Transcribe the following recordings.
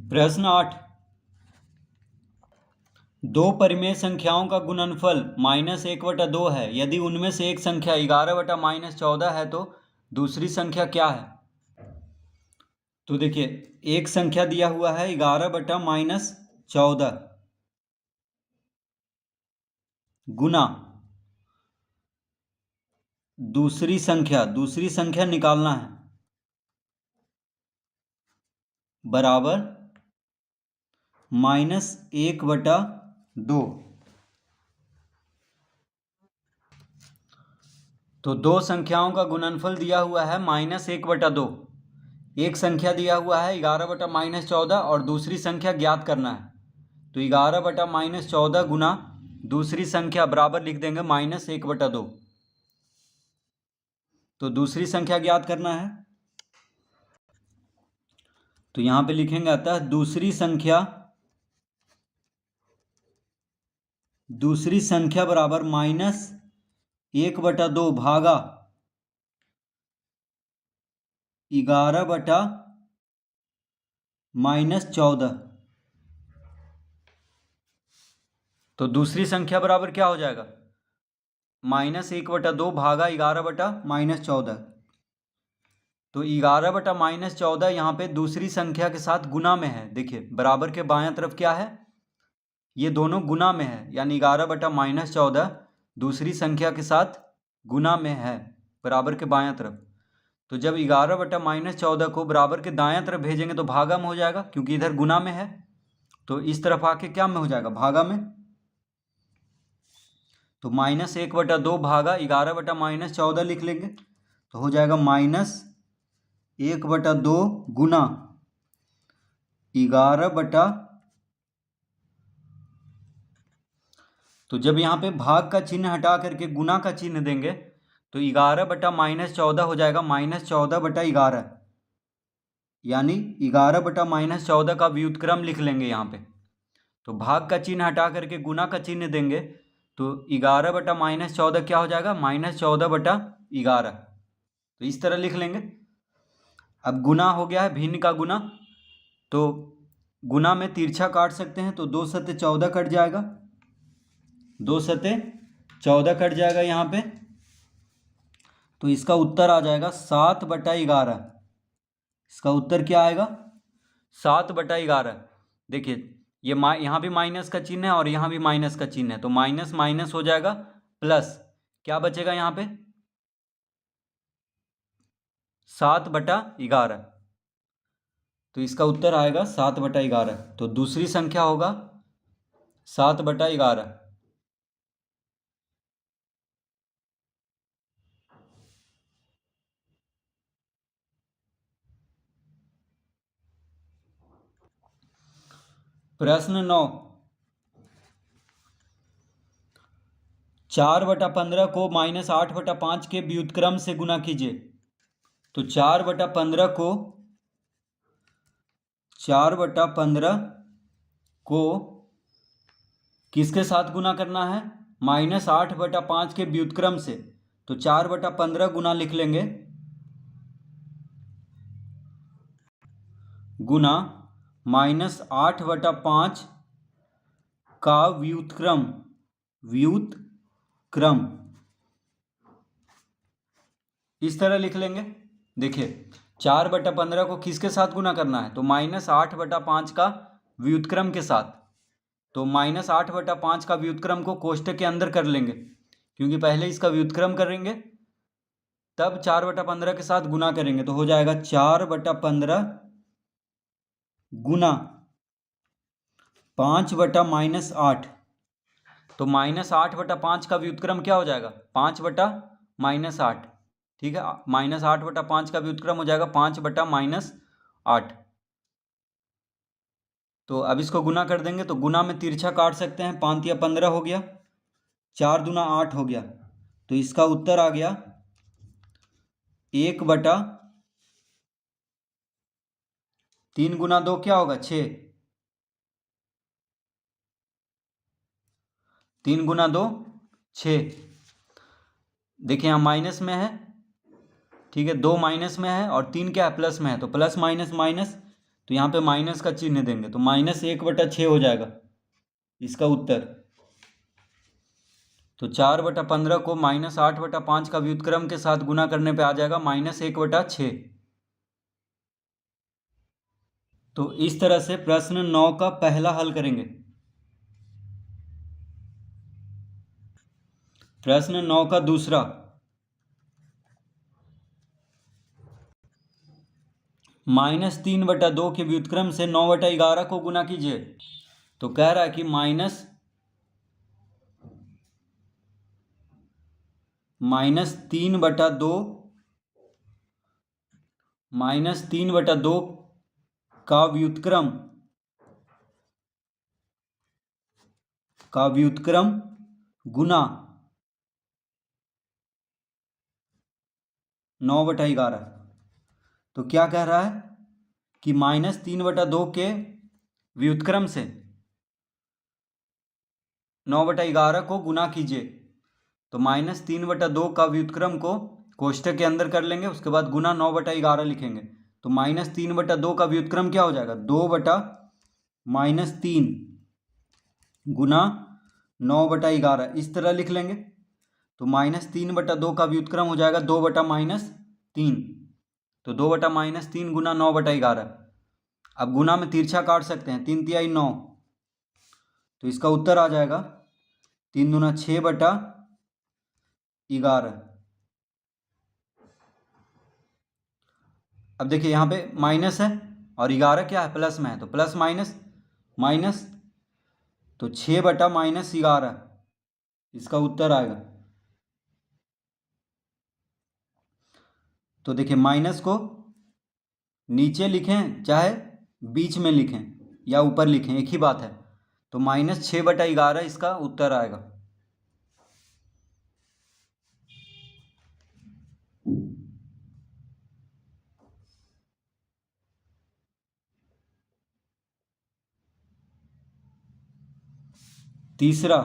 प्रश्न 8। दो परिमेय संख्याओं का गुणनफल -1/2 है। यदि उनमें से एक संख्या 11/-14 है तो दूसरी संख्या क्या है? तो देखिए, एक संख्या दिया हुआ है 11/-14 गुना दूसरी संख्या निकालना है बराबर -1/2। तो दो संख्याओं का गुणनफल दिया हुआ है -1/2। एक संख्या दिया हुआ है 11/-14 और दूसरी संख्या ज्ञात करना है। तो 11/-14 गुना दूसरी संख्या बराबर लिख देंगे -1/2। तो दूसरी संख्या ज्ञात करना है, तो यहां पे लिखेंगे अतः दूसरी संख्या बराबर -1/2 भागा 11/-14। तो दूसरी संख्या बराबर क्या हो जाएगा? -1/2 भागा 11/-14। तो 11/-14 यहाँ पे दूसरी संख्या के साथ गुना में है। देखिए, बराबर के बायां तरफ क्या है? ये दोनों गुना में है, यानी 11/-14 दूसरी संख्या के साथ गुना में है बराबर के बायां तरफ। तो जब 11/-14 को बराबर के दायां तरफ भेजेंगे तो भागा में हो जाएगा, क्योंकि इधर गुना में है। तो इस तरफ आके क्या में हो जाएगा? भागा में। तो -1/2 भागा 11/-14 लिख लेंगे, तो हो जाएगा -1/2 गुना 11 तो जब यहाँ पे भाग का चिन्ह हटा करके गुना का चिन्ह देंगे तो 11/-14 हो जाएगा -14/11, यानी 11/-14 का व्युत्क्रम लिख लेंगे यहाँ पे। तो भाग का चिन्ह हटा करके गुना का चिन्ह देंगे तो 11/-14 क्या हो जाएगा? -14/11। तो इस तरह लिख लेंगे। अब गुना हो गया है, भिन्न का गुना, तो गुना में तिरछा काट सकते हैं, तो 2 सत्ते 14 कट जाएगा, 2 सत्ते 14 कट जाएगा यहाँ पे। तो इसका उत्तर आ जाएगा 7/11। इसका उत्तर क्या आएगा? 7/11। देखिए, ये यहाँ भी माइनस का चिन्ह है और यहाँ भी माइनस का चिन्ह है, तो माइनस माइनस हो जाएगा प्लस, क्या बचेगा यहाँ पे? 7/11। तो इसका उत्तर आएगा 7/11। तो दूसरी संख्या होगा 7/11। प्रश्न 9। 4/15 को -8/5 के व्युत्क्रम से गुना कीजिए। तो 4/15 को किसके साथ गुना करना है? -8/5 के व्युत्क्रम से। तो 4/15 गुना लिख लेंगे गुना -8/5 का व्युत्क्रम इस तरह लिख लेंगे। देखिए, 4/15 को किसके साथ गुना करना है? तो -8/5 का व्युत्क्रम के साथ। तो -8/5 का व्युत्क्रम को कोष्टक के अंदर कर लेंगे, क्योंकि पहले इसका व्युत्क्रम करेंगे तब 4/15 के साथ गुना करेंगे। तो हो जाएगा 4/15 गुना 5/-8। तो -8/5 का व्युत्क्रम क्या हो जाएगा? 5/-8। ठीक है, -8/5 का व्युत्क्रम हो जाएगा 5/-8। तो अब इसको गुना कर देंगे, तो गुना में तिरछा काट सकते हैं, 5 या 15 हो गया, 4 दूना 8 हो गया। तो इसका उत्तर आ गया 1/3 गुना 2 क्या होगा? 6। 3 गुना 2 6। देखिए, यहाँ माइनस में है, ठीक है, 2 माइनस में है और 3 क्या है? प्लस में है। तो प्लस माइनस माइनस तो यहाँ पे माइनस का चिन्ह देंगे, तो -1/6 हो जाएगा इसका उत्तर। तो 4/15 को -8/5 का व्युत्क्रम के साथ गुना करने पे आ जाएगा -1/6। तो इस तरह से प्रश्न 9 का पहला हल करेंगे। प्रश्न 9 का दूसरा, -3/2 के व्युत्क्रम से 9/11 को गुना कीजिए। तो कह रहा है कि -3/2 का व्युत्क्रम गुना 9/11। तो क्या कह रहा है कि -3/2 के व्युत्क्रम से 9/11 को गुना कीजिए। तो -3/2 का व्युत्क्रम को कोष्ठक के अंदर कर लेंगे, उसके बाद गुना 9/11 लिखेंगे। तो -3/2 का व्युत्क्रम क्या हो जाएगा, 2/-3 गुना 9/11, इस तरह लिख लेंगे। तो -3/2 का व्युत्क्रम हो जाएगा 2/-3, तो 2/-3 गुना 9/11। अब गुना में तिरछा काट सकते हैं, 3 तिहाई 9, तो इसका उत्तर आ जाएगा 3 दूना 6/11। अब देखिए यहाँ पे माइनस है और 11 क्या है, प्लस में है, तो प्लस माइनस माइनस, तो 6/-11 इसका उत्तर आएगा। तो देखिए माइनस को नीचे लिखें चाहे बीच में लिखें या ऊपर लिखें, एक ही बात है। तो -6/11 इसका उत्तर आएगा। तीसरा,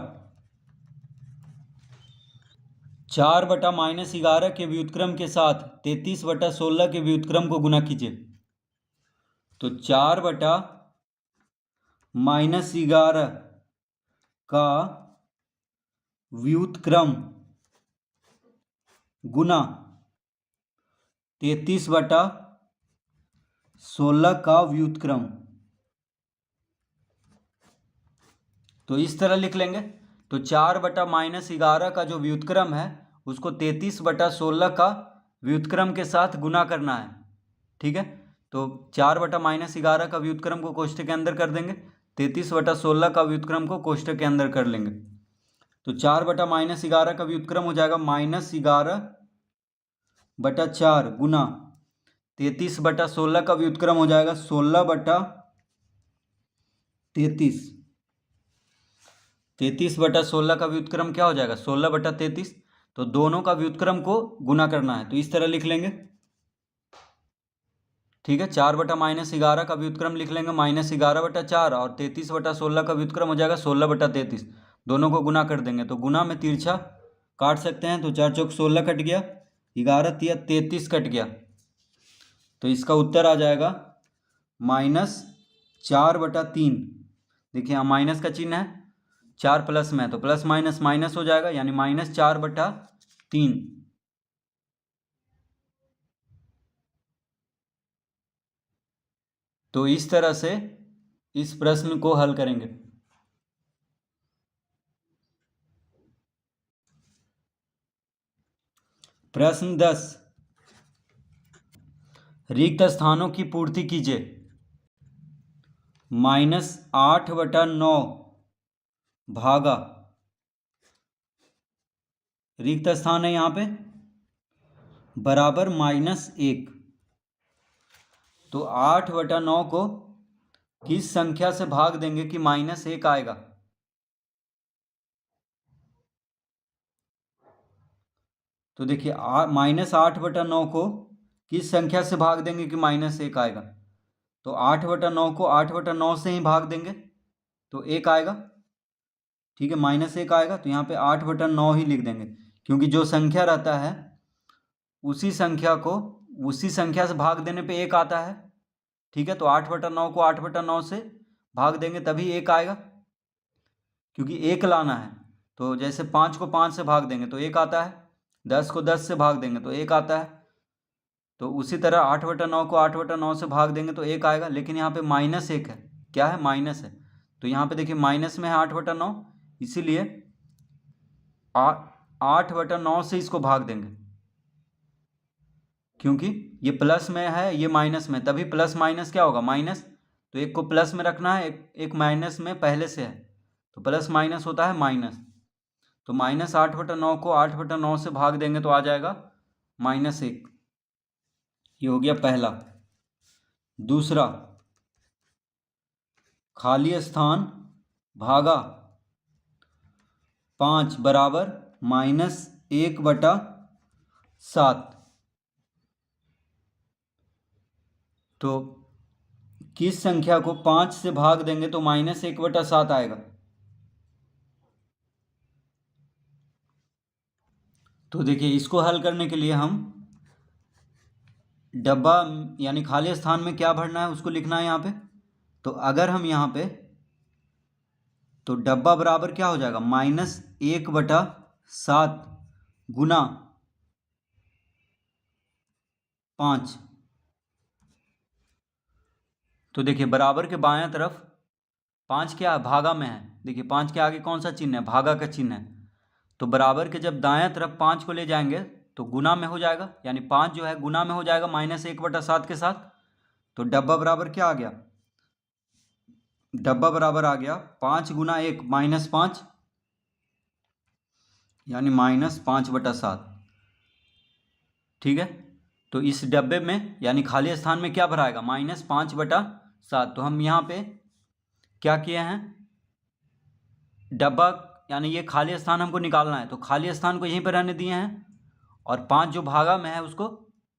4/-11 के व्युत्क्रम के साथ 33/16 के व्युत्क्रम को गुना कीजिए। तो 4/-11 का व्युत्क्रम गुना 33/16 का व्युत्क्रम, तो इस तरह लिख लेंगे। तो 4/-11 का जो व्युत्क्रम है उसको 33/16 का व्युत्क्रम के साथ गुना करना है, ठीक है। तो 4/-11 का व्युत्क्रम को कोष्ठक के अंदर कर देंगे, 33/16 का व्युत्क्रम को कोष्ठक के अंदर कर लेंगे। तो 4/-11 का व्युत्क्रम हो जाएगा -11/4 गुना 33/16 का व्युत्क्रम हो जाएगा 16/33। 33/16 का व्युत्क्रम क्या हो जाएगा, 16/33। तो दोनों का व्युत्क्रम को गुना करना है, तो इस तरह लिख लेंगे, ठीक है। 4/-11 का व्युत्क्रम लिख लेंगे -11/4 और 33/16 का व्युत्क्रम हो जाएगा 16/33। दोनों को गुना कर देंगे, तो गुना में तिरछा काट सकते हैं। तो 4 चौक 16 कट गया, 11 तिया 33 कट गया, तो इसका उत्तर आ जाएगा -4/3। देखिए यहाँ माइनस का चिन्ह है, 4 प्लस में है, तो प्लस माइनस माइनस हो जाएगा, यानी -4/3। तो इस तरह से इस प्रश्न को हल करेंगे। प्रश्न 10, रिक्त स्थानों की पूर्ति कीजिए। -8/9 भागा, रिक्त स्थान है यहाँ पे, बराबर -1। तो 8/9 को किस संख्या से भाग देंगे कि -1 आएगा। तो देखिए -8/9 को किस संख्या से भाग देंगे कि -1 आएगा। तो 8/9 को 8/9 से ही भाग देंगे तो 1 आएगा, ठीक है, -1 आएगा। तो यहाँ पे 8/9 ही लिख देंगे, क्योंकि जो संख्या रहता है उसी संख्या से भाग देने पे 1 आता है। ठीक है, तो 8/9 को 8/9 से भाग देंगे तभी 1 आएगा, क्योंकि 1 लाना है। तो जैसे 5 को 5 से भाग देंगे तो 1 आता है, 10 को 10 से भाग देंगे तो 1 आता है। तो उसी तरह 8/9 को 8/9 से भाग देंगे तो 1 आएगा, लेकिन यहाँ पे -1 है। क्या है? माइनस है। तो यहाँ पे देखिए माइनस में है 8/9, इसीलिए 8/9 से इसको भाग देंगे, क्योंकि ये प्लस में है, ये माइनस में, तभी प्लस माइनस क्या होगा? माइनस। तो एक को प्लस में रखना है, एक माइनस में पहले से है, तो प्लस माइनस होता है माइनस। तो -8/9 को 8/9 से भाग देंगे तो आ जाएगा -1। ये हो गया पहला। दूसरा, खाली स्थान भागा 5 बराबर -1/7। तो किस संख्या को 5 से भाग देंगे तो -1/7 आएगा? तो देखिए, इसको हल करने के लिए हम डब्बा यानी खाली स्थान में क्या भरना है उसको लिखना है यहाँ पे। तो अगर हम यहाँ पे, तो डब्बा बराबर क्या हो जाएगा? -1/7 गुना 5। तो देखिए, बराबर के बायां तरफ 5 क्या है? भागा में है। देखिए 5 के आगे कौन सा चिन्ह है? भागा का चिन्ह है। तो बराबर के जब दायां तरफ 5 को ले जाएंगे तो गुना में हो जाएगा, यानी 5 जो है गुना में हो जाएगा -1/7 के साथ। तो डब्बा बराबर क्या आ गया? डब्बा बराबर आ गया 5 गुना 1 -5, यानी -5/7। ठीक है, तो इस डब्बे में यानी खाली स्थान में क्या भराएगा? -5/7। तो हम यहाँ पे क्या किए हैं? डब्बा यानी ये खाली स्थान हमको निकालना है, तो खाली स्थान को यहीं पर रहने दिए हैं, और 5 जो भागा में है उसको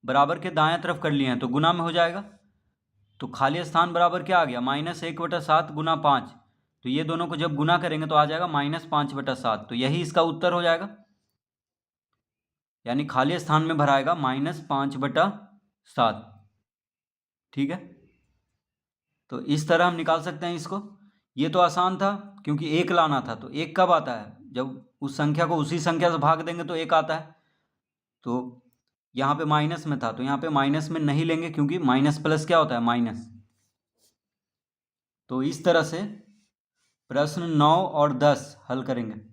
बराबर के दाएं तरफ कर लिए हैं, तो गुना में हो जाएगा। तो खाली स्थान बराबर क्या आ गया? -1/7 गुना 5। तो ये दोनों को जब गुना करेंगे तो आ जाएगा -5/7। तो यही इसका उत्तर हो जाएगा, यानी खाली स्थान में भराएगा -5/7। ठीक है, तो इस तरह हम निकाल सकते हैं इसको। ये तो आसान था, क्योंकि 1 लाना था। तो 1 कब आता है? जब उस संख्या को उसी संख्या से भाग देंगे तो 1 आता है। तो यहाँ पे माइनस में था, तो यहाँ पे माइनस में नहीं लेंगे, क्योंकि माइनस प्लस क्या होता है? माइनस। तो इस तरह से प्रश्न 9 और 10 हल करेंगे।